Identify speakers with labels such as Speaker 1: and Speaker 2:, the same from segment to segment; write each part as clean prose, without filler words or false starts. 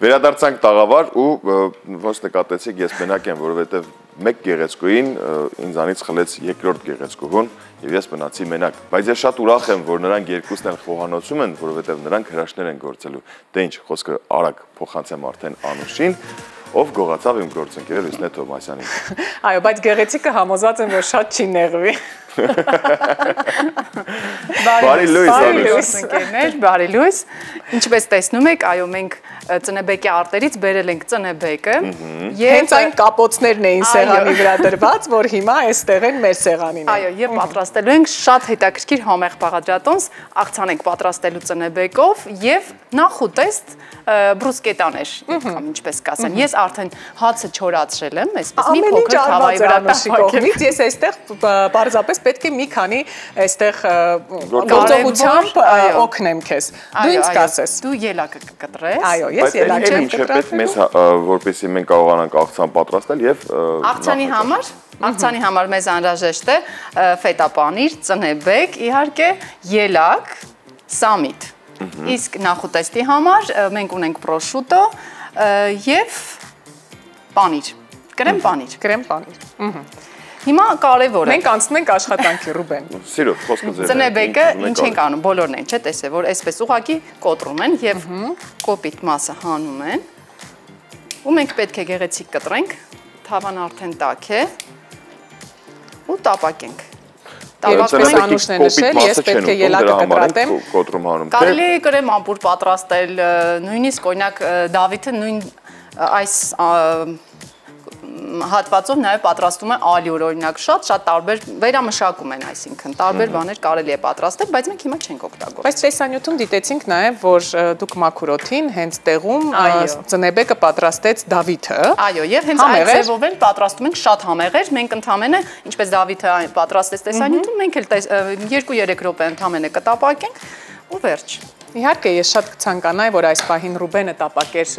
Speaker 1: Վերադարձանք տաղավար ու ոնց նկատեցիք ես մենակ եմ, որովհետև մեկ գեղեցկուին ինձանից խլեց երկրորդ գեղեցկուհուն եւ ես մնացի մենակ։ Բայց ես շատ ուրախ եմ, որ նրանք երկուսն էլ խոհանոցում են, որովհետև նրանք հրաշքներ են գործելու։ Դե ինչ, խոսքը արագ փոխանցեմ արդեն Անուշին, ով գողացավ իմ գործընկերը Լուսնե Թովմասյանին։
Speaker 2: Այո, բայց գեղեցիկը համոզված եմ, որ շատ չի նեղվի։
Speaker 1: Բարի լույս,
Speaker 2: ընկերներ, բարի լույս։ Ինչպես տեսնում եք, այո, մենք ծնեբեկի արտերից բերել ենք ծնեբեկը եւ հենց այն կապոցներն էին սեղանի վրա դրված, որ հիմա այստեղ են մեր սեղանին։ Այո, եւ պատրաստելու ենք շատ հետաքրքիր համեղ բաղադրատոմս, աղցան ենք պատրաստելու ծնեբեկով եւ նախուտեստ բրուսկետաներ, կամ ինչպես կասեն։ Ես արդեն հացը չորացրել եմ, այսպես մի փոքր թավայի վրա տապակել։ Ես այստեղ պարզապես պետք է մի քանի այստեղ գործողությամբ օգնեմ քեզ։ Դու ինձ կասես։ Դու ելակը կկտրես։ Այո, ես ելակ եմ
Speaker 1: կտրել։ Մեզ որպեսզի մենք կարողանանք աղցան պատրաստել եւ
Speaker 2: Աղցանի համար մեզ անհրաժեշտ է ֆետա պանիր, ծնեբեկ, իհարկե, ելակ, սամիտ։ Իսկ նախուտեստի համար մենք ունենք պրոշուտո եւ պանիր, կրեմ պանիր։ Հիմա կարևոր է։ Մենք անցնում ենք աշխատանքի, Ռուբեն։
Speaker 1: Սիրով, խոսքը ձեր։
Speaker 2: Ծնեբեկը ինչ ենք անում, բոլորն են, չէ՞, տեսե, որ այսպես ուղղակի կոտրում են եւ կոպիտ մասը հանում են։ Ու մենք պետք է գեղեցիկ կտրենք, թավան արդեն տաք է։ Ու տապակենք։
Speaker 1: Տապակենք Անուշն է նշել,
Speaker 2: ես պետք է ելակը կտրատեմ։
Speaker 1: Կոտրում հանում։
Speaker 2: Կարելի է կրեմ ամպուր պատրաստել, նույնիսկ օրինակ Դավիթը նույն այս հատվածով նաև պատրաստում է ալյուր, օրինակ շատ տարբեր վերամշակում են, այսինքն տարբեր բաներ կարելի է պատրաստել, բայց մենք հիմա չենք օգտագործում։ Բայց տեսանյութում դիտեցինք նաև, որ դուք մաքուրոթին հենց տեղում ծնեբեկը պատրաստեց Դավիթը։ Այո, եւ հենց այդ ձևով էլ պատրաստում ենք շատ համեղեր, մենք ընդամենը, ինչպես Դավիթը պատրաստեց տեսանյութում, մենք էլ 2-3 րոպե ընդամենը կտապակենք ու վերջ։ Իհարկե, ես շատ կցանկանայի, որ այս պահին Ռուբենը տապակեր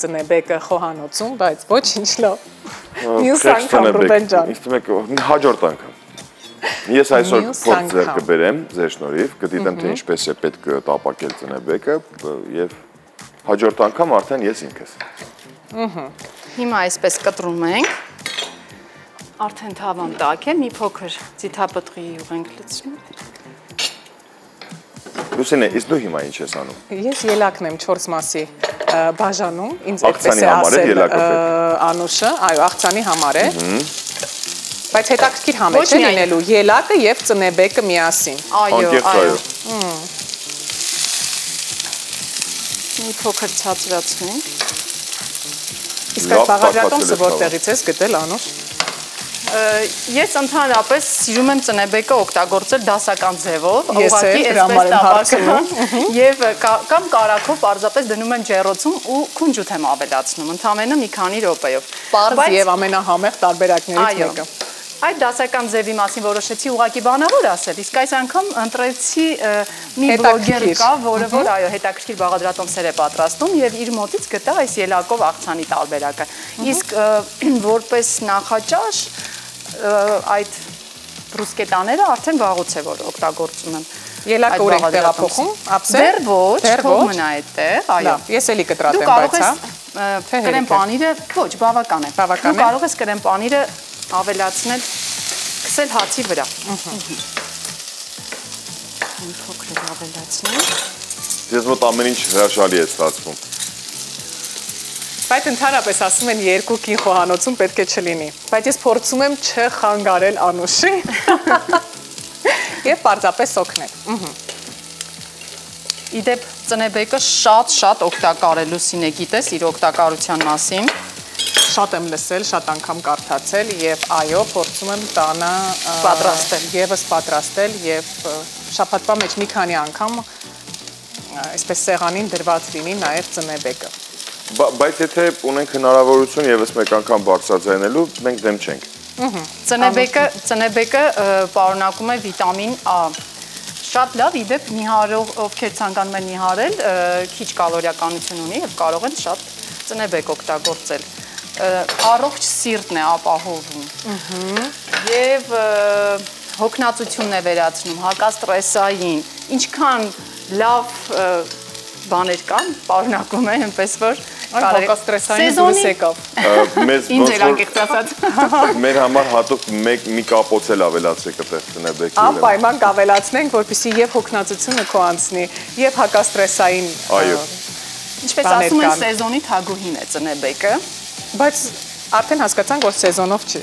Speaker 2: ծնեբեկը խոհանոցում, բայց ոչինչ լավ։ Մյուս անգամ Ռուբեն ջան։
Speaker 1: Հաջորդ անգամ։ Ես այսօր փորձ ձեռք կբերեմ ձեր շնորհիվ, կդիտեմ թե ինչպես է պետք տապակել ծնեբեկը եւ հաջորդ անգամ արդեն ես ինքս։
Speaker 2: Հիմա այսպես կտրում ենք։ Արդեն թավան տաք է, մի փոքր ձիթապտղի յուղ ենք լցնում։
Speaker 1: Լուսինե, իսկ դու հիմա ինչ ես անում։
Speaker 2: Ես ելակն եմ 4 մասի բաժանում, ինձ այդպես է ասել Անուշը, այո, աղցանի համար է։ Բայց հետաքրքիր համեր չէ լինելու ելակը եւ ծնեբեկը միասին։ Այո։ Մի փոքր ցածրացնենք։ Իսկ այդ բաղադրատոմսը որտեղից ես գտել, Անուշ։ Ես ընդհանրապես սիրում եմ ծնեբեկը օգտագործել դասական ձևով, ուղղակի այսպես տապակում եւ կամ կարագով պարզապես դնում եմ ջեռոցում ու քունջութ եմ ավելացնում, ընդամենը մի քանի րոպեով։ Պարզ եւ ամենահամեղ տարբերակներից մեկը։ Այդ դասական ձևի մասին որոշեցի ուղղակի բանավոր ասել, իսկ այս անգամ ընտրեցի մի բլոգեր կա, որը որ այո հետաքրքիր բաղադրատոմսեր է պատրաստում եւ իր մոտից գտա այս ելակով աղցանի տարբերակը։ Իսկ որպես նախաճաշ այդ բրուսկետաները արդեն վաղուց է որ օգտագործում եմ։ Ելակը ուր ենք տեղափոխում, ապսել։ Դեռ ոչ, թող մնա այդտեղ, այո։ Ես էլի կտրատեմ, բայց հա։ Կրեմ պանիրը, ոչ, բավական է։ Դու կարող ես կրեմ պանիրը ավելացնել, քսել հացի վրա։ Մի փոքր ավելացնել։
Speaker 1: Ես մոտ ամեն ինչ հրաշալի է ստացվում։
Speaker 2: Բայց ընդհանրապես ասում են երկու կին խոհանոցում պետք է չլինի։ Բայց ես փորձում եմ չխանգարել Անուշի եւ պարզապես օգնել։ Իդեպ ծնեբեկը շատ օգտակար է, Լուսինե, գիտես իր օգտակարության մասին։ Շատ եմ լսել, շատ անգամ կարդացել եւ այո, փորձում եմ տանը պատրաստել եւ շաբաթվա մեջ մի քանի անգամ այսպես սեղանին դրված լինի նաեւ ծնեբեկը։
Speaker 1: Բայց եթե ունենք հնարավորություն եւս մեկ անգամ բարձրաձայնելու, մենք դեմ չենք։
Speaker 2: Ծնեբեկը պարունակում է վիտամին A։ Շատ լավ, իդեպ նիհարող, ովքեր ցանկանում են նիհարել, քիչ կալորիականություն ունի եւ կարող են շատ ծնեբեկ օգտագործել։ Առողջ սիրտն է ապահովում։ Եվ հոգնածությունն է վերացնում, հակաստրեսային, ինչքան լավ բաներ կան, պարունակում է, այնպես որ Այն հակաստրեսային դուրս եկավ։
Speaker 1: Ինձ էլ անկեղծ ասած։ Մեր համար հատուկ մի կապոց էլ ավելացրեք այդտեղ տնեբեկի վրա։
Speaker 2: Անպայման կավելացնենք, որպեսզի եւ հոգնածությունը քո անցնի, եւ հակաստրեսային։
Speaker 1: Այո։
Speaker 2: Ինչպես ասում են, սեզոնի թագուհին է ծնեբեկը, բայց արդեն հասկացանք, որ սեզոնով չի։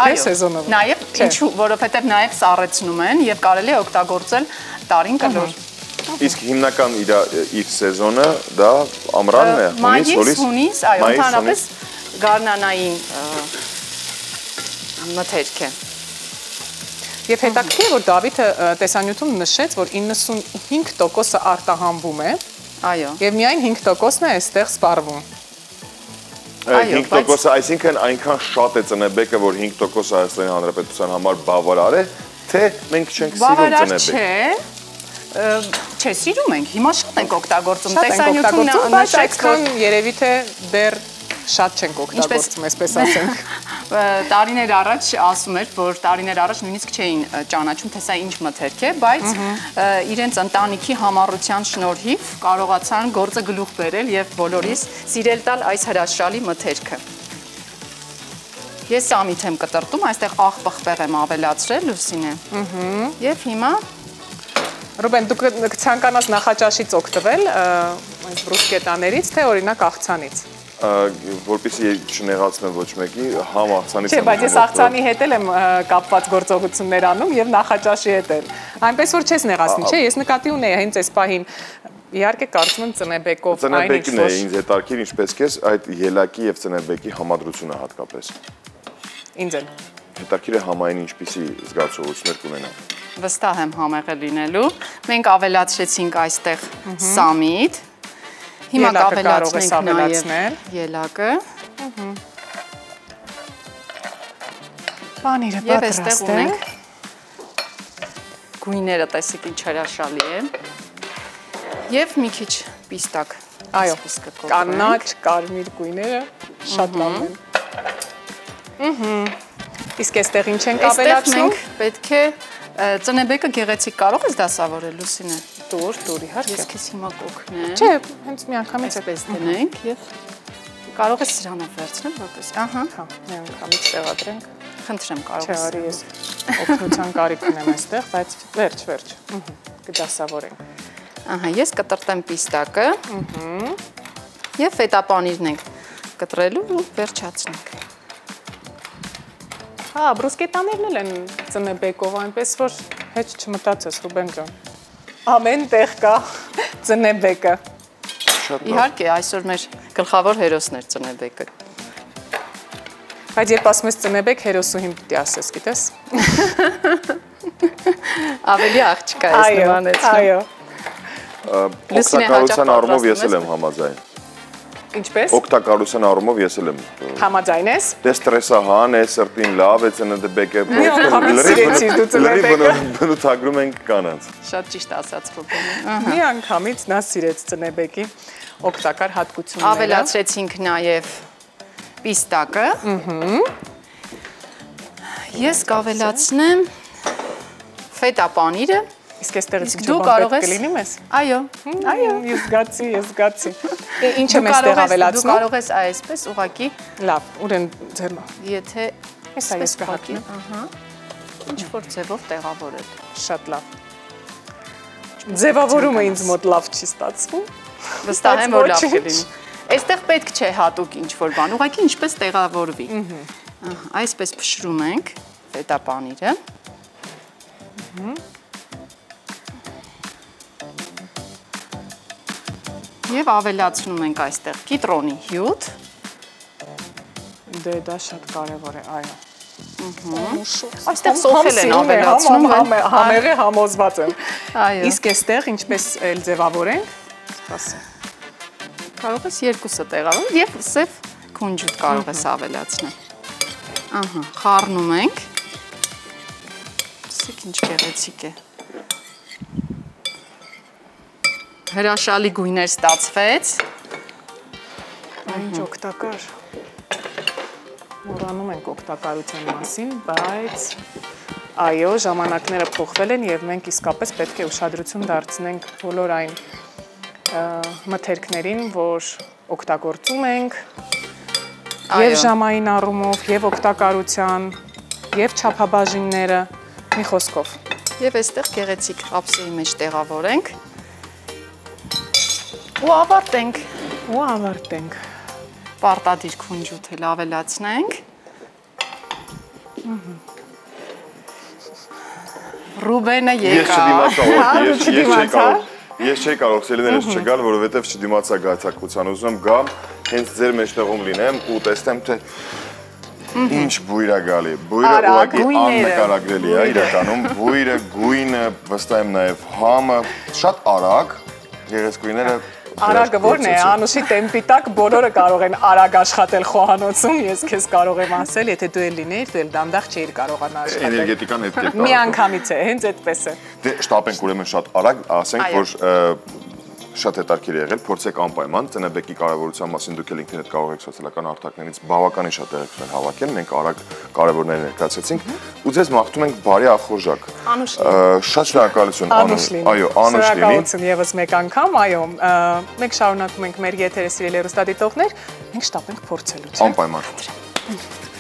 Speaker 2: Այո, սեզոնով։
Speaker 3: Նաև ինչու, որովհետև նաև սառեցնում են եւ կարելի է օգտագործել տարին կլոր։
Speaker 1: Իսկ հիմնական իր սեզոնը դա ամռանն է,
Speaker 3: հունիս, այո, ընդհանրապես գարնանային մթերք է։
Speaker 2: Եվ հետաքրքիր է, որ Դավիթը տեսանյութում նշեց, որ 95%-ը արտահանվում է,
Speaker 3: այո,
Speaker 2: եւ միայն 5%-ն է այստեղ սպառվում։
Speaker 1: 5%-ը, այսինքն այնքան շատ է ծնեբեկը, որ 5% Հայաստանի Հանրապետության համար բավարար է, թե մենք չենք սիրում ծնեբեք։
Speaker 3: Չէ, սիրում ենք, հիմա շատ ենք օգտագործում,
Speaker 2: տեսանյութում բայց այդքան երևի թե դեռ շատ չենք օգտագործում, այսպես ասենք։
Speaker 3: Տարիներ առաջ ասում էր, որ տարիներ առաջ նույնիսկ չէին ճանաչում, թե սա ինչ մթերք է, բայց իրենց ընտանիքի համառության շնորհիվ կարողացան գործը գլուխ բերել եւ բոլորիս սիրել տալ այս հրաշալի մթերքը։ Ես սամիթ եմ կտրտում, այստեղ աղ-պղպեղ եմ ավելացրել, Լուսինե։ Եվ հիմա
Speaker 2: Ռուբեն, դուք ցանկանաս նախաճաշից օգտվել այս բրուսկետաներից, թե օրինակ աղցանից։
Speaker 1: Որպեսզի չնեղացնեմ ոչ մեկի, համ աղցանից
Speaker 2: Չէ, բայց ես աղցանի հետ եմ կապված գործողություններ անում եւ նախաճաշի հետ էլ։ Այնպես որ չես նեղացնի, չէ, ես նկատի ունեի հենց այս պահին իհարկե կարծում եմ ծնեբեկով այն ինչ
Speaker 1: որ ինձ հետաքրքիր ինչպես քեզ այդ ելակի եւ ծնեբեկի համադրությունը հատկապես։
Speaker 2: Ինձ էլ։
Speaker 1: Հետաքրքիր է համային ինչպիսի զգացողություններ կունենա։
Speaker 3: Վստահ եմ համեղը լինելու։ Մենք ավելացրեցինք այստեղ սամիթ։ Հիմա կավելացնենք նաև ելակը։
Speaker 2: Պանիրը պատրաստ է։
Speaker 3: Գույները տեսեք ինչ հրաշալի է։ Եվ մի քիչ պիստակ։
Speaker 2: Այո, կանաչ, կարմիր գույները շատ լավ են։ Իսկ այստեղ ինչ ենք ավելացնում։
Speaker 3: Մենք պետք է ծնեբեկը գեղեցիկ կարող ես դասավորել, Լուսինե։
Speaker 2: Դուր, իհարկե։
Speaker 3: Ես քեզ հիմա կօգնեմ։
Speaker 2: Չէ, հենց մի անգամից
Speaker 3: էպես դնենք եւ կարող ես սրանով վերցնել, որպես, ահա,
Speaker 2: հա, մի անգամից տեղադրենք։
Speaker 3: Խնդրեմ, կարող
Speaker 2: ես։ Չէ, արի ես օգնության կարիք ունեմ այստեղ, բայց վերջ, կդասավորենք։
Speaker 3: Ահա, ես կտրտեմ պիստակը։ Եվ ֆետա-պանիրն ենք կտրելու ու վերջացնենք։
Speaker 2: Հա, բրուսկետաներն էլ են ծնեբեկով, այնպես որ հեչ չմտածես, Ռուբեն ջան։ Ամեն տեղ կա ծնեբեկը։
Speaker 3: Իհարկե, այսօր մեր գլխավոր հերոսն էր ծնեբեկը։
Speaker 2: Բայց երբ ասում ես ծնեբեք, հերոսուհին պիտի ասես, գիտես։
Speaker 3: Ավելի աղջկա ես նմանեցնում։
Speaker 2: Այո։
Speaker 1: Օգտակարության առումով ես էլ եմ համաձայն։
Speaker 2: Ինչպես։
Speaker 1: Օգտակարության առումով ես էլ եմ։
Speaker 2: Համաձայն ես։
Speaker 1: Դե ստրեսահան է, սրտին լավ է ծնեբեկը։
Speaker 2: Մի անգամից սիրեցի դու ծնեբեկը։
Speaker 1: Բնութագրում ենք կանանց։
Speaker 3: Շատ ճիշտ ասաց Ռուբենը։
Speaker 2: Մի անգամից նա սիրեց ծնեբեկի օգտակար հատկությունները։
Speaker 3: Ավելացրեցինք նաև պիստակը։ Ես կավելացնեմ ֆետա-պանիրը։
Speaker 2: Իսկ այստեղից դու կարող ես կլինի մեզ։
Speaker 3: Այո,
Speaker 2: ես զգացի։ Ինչ եմ այստեղ ավելացնում։
Speaker 3: Դու կարող ես այսպես ուղակի
Speaker 2: լավ, ուրեն ձեռնա։
Speaker 3: Եթե
Speaker 2: հեսա ես կհատնեմ,
Speaker 3: ահա, ինչ որ ձևով տեղավորել։
Speaker 2: Շատ լավ։ Ձևավորումը ինձ մոտ լավ չի ստացվում։
Speaker 3: Վստահ եմ, որ լավ կլինի։ Այստեղ պետք չէ հատուկ ինչ որ բան, ուղղակի ինչպես տեղավորվի։ Այսպես փշրում ենք ֆետա-պանիրը։ Եվ ավելացնում ենք այստեղ կիտրոնի հյութ։
Speaker 2: Դե դա շատ կարևոր է, այո։
Speaker 3: Այստեղ սոխել են ավելացնում,
Speaker 2: համեղի համոզված եմ։
Speaker 3: Այո։
Speaker 2: Իսկ այստեղ ինչպես էլ ձևավորենք, սպասեմ։
Speaker 3: Կարող ես երկուսը տեղավորել եւ սև քունջուտ կարող ես ավելացնել։ Ահա, խառնում ենք։ Սեք ինչ գեղեցիկ է։ Հրաշալի գույներ ստացվեց։
Speaker 2: Ինչ օգտակար։ Մոռանում ենք օգտակարության մասին, բայց այո, ժամանակները փոխվել են եւ մենք իսկապես պետք է ուշադրություն դարձնենք բոլոր այն մթերքներին, որ օգտագործում ենք եւ ժամային առումով, եւ օգտակարության, եւ չափաբաժինները, մի խոսքով։
Speaker 3: Եվ այստեղ գեղեցիկ ափսեի մեջ տեղավորենք ու ավարտենք։ Պարտադիր քունջութ էլ ավելացնենք։ Ռուբենը եկա։
Speaker 1: Ես չէի կարող սելիներս չգալ, որովհետև չդիմացա գացակցության, ուզում եմ գամ, հենց ձեր մեջտեղում լինեմ ու տեսնեմ, թե ինչ բույր է գալի։ Բույրը ուղղակի աննկարագրելի է իրականում, բույրը, գույնը, վստահ եմ նաև համը, շատ արագ, գեղեցկուհիները
Speaker 2: Արագը որն է, Անուշի տեմպի տակ բոլորը կարող են արագ աշխատել խոհանոցում, ես քեզ կարող եմ ասել, եթե դու էլ լինեիր, դու էլ դանդաղ չէիր կարողանա աշխատել։
Speaker 1: Էներգետիկան այդ կերպ։
Speaker 2: Մի անգամից է, հենց այդպես է։
Speaker 1: Դե շտապենք ուրեմն շատ արագ, ասենք, որ շատ հետաքրքիր է եղել, փորձեք անպայման, ծնեբեկի կարևորության մասին դուք էլ ինքներդ կարող եք սոցիալական հարթակներից բավականին շատ տեղեկներ հավաքել, մենք արագ կարևորներ ներկայացրեցինք ու ձեզ մաղթում ենք բարի ախորժակ։ Շատ շնորհակալություն
Speaker 2: Անուշլին։
Speaker 1: Այո, Անուշլինի։
Speaker 2: Շնորհակալություն եւս մեկ անգամ, այո, մենք շարունակում ենք մեր եթերը սիրելի հեռուստադիտողներ, մենք շտապ ենք փորձելուց։
Speaker 1: Անպայման։